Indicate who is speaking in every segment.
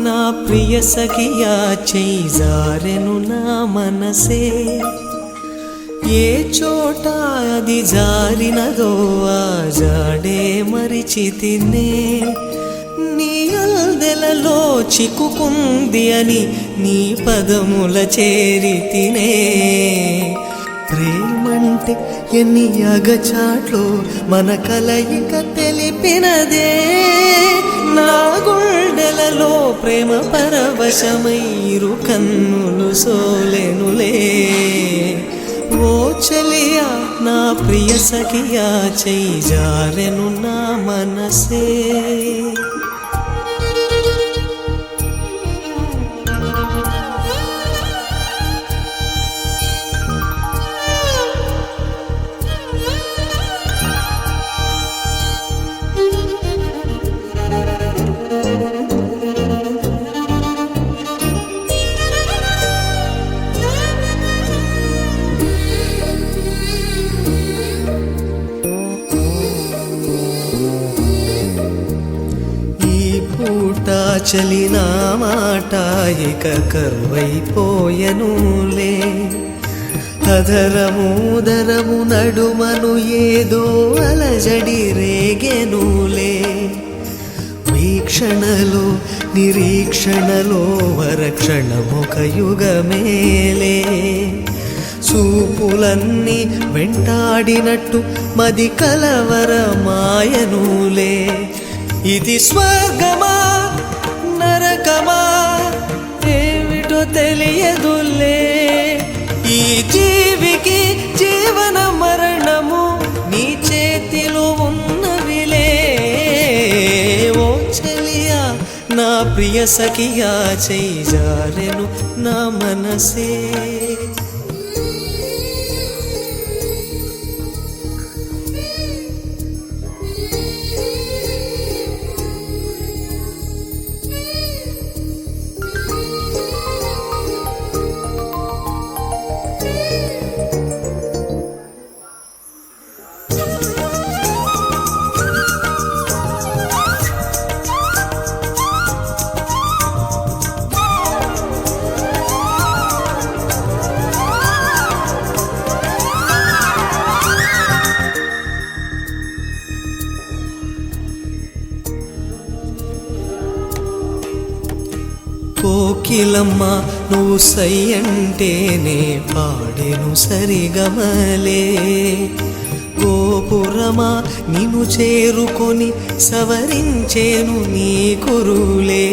Speaker 1: నా ప్రియ సఖియా చేయి జారెను నా మనసే ఏ చోట అది జారినదో ఆ జాడే మరిచితినే నీ అల్దెలలో చిక్కుకుంది అని నీ పదముల చేరితినే ప్రేమంటే ఎన్ని అగచాట్లు మన కలయిక తెలిపినదే నా గుండెలలో ప్రేమ పరవశమైరు కన్నులు సోలెనులే ఓ చలియా నా ప్రియ సఖియా చేయి జారెను నా మనసే చలినా మాట ఇక కరువైపోయనులే అధరముదరము నడుమను ఏదో అలజడి రేగెనులే వీక్షణలో నిరీక్షణలో వరక్షణమొక యుగమేలే చూపులన్నీ వెంటాడినట్టు మది కలవరమాయనులే ఇది స్వర్గమా నరకమా ఏమిటో తెలియదులే ఈ జీవికి జీవన మరణము నీ చేతిలో ఉన్నవిలే ఓ చెలియా నా ప్రియ సఖియా చేయి జారెను నా మనసే కోకిలమ్మ నువ్వు సై అంటేనే పాడెను సరిగమలే గోపురమా నిన్ను చేరుకొని సవరించేను నీ కురులే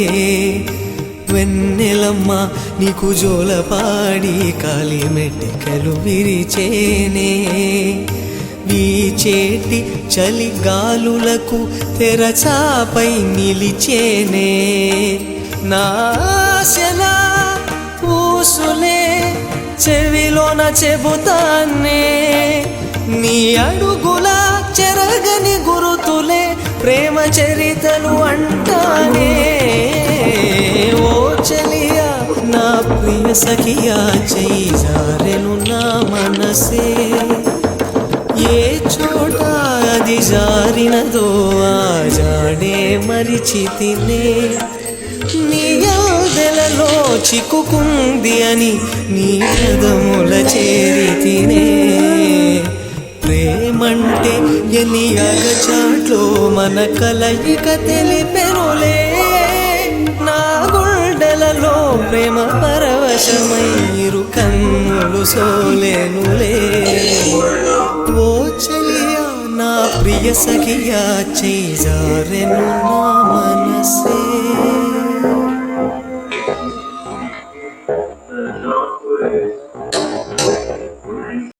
Speaker 1: వెన్నెలమ్మ నీకు జోలపాడి కాలి మెట్టికలు విరిచేనే వీచేటి చలి గాలులకు తెరచాపై నిలిచేనే నాశనా ఊసులే చెవిలోన చెబుతానే నీ అడుగుల చెరగని గురుతులే ప్రేమ చరితలు అంటానే ఓ చలియా నా ప్రియ సఖియా చేయి జారెను నా మనసే ఏ చోట అది జారినదో ఆ జాడే మరిచితినే నీ యాదలలో చిక్కుకుంది అని నీ పదముల చేరితినే ప్రేమంటే ఎన్ని అగచాట్లో మన కలయిక తెలిపెనులే నా గుండెలలో ప్రేమ పరవశమైరు కన్నులు సోలెనులే ఓ చలియా నా ప్రియ సఖియా చేజారెను నా మనసే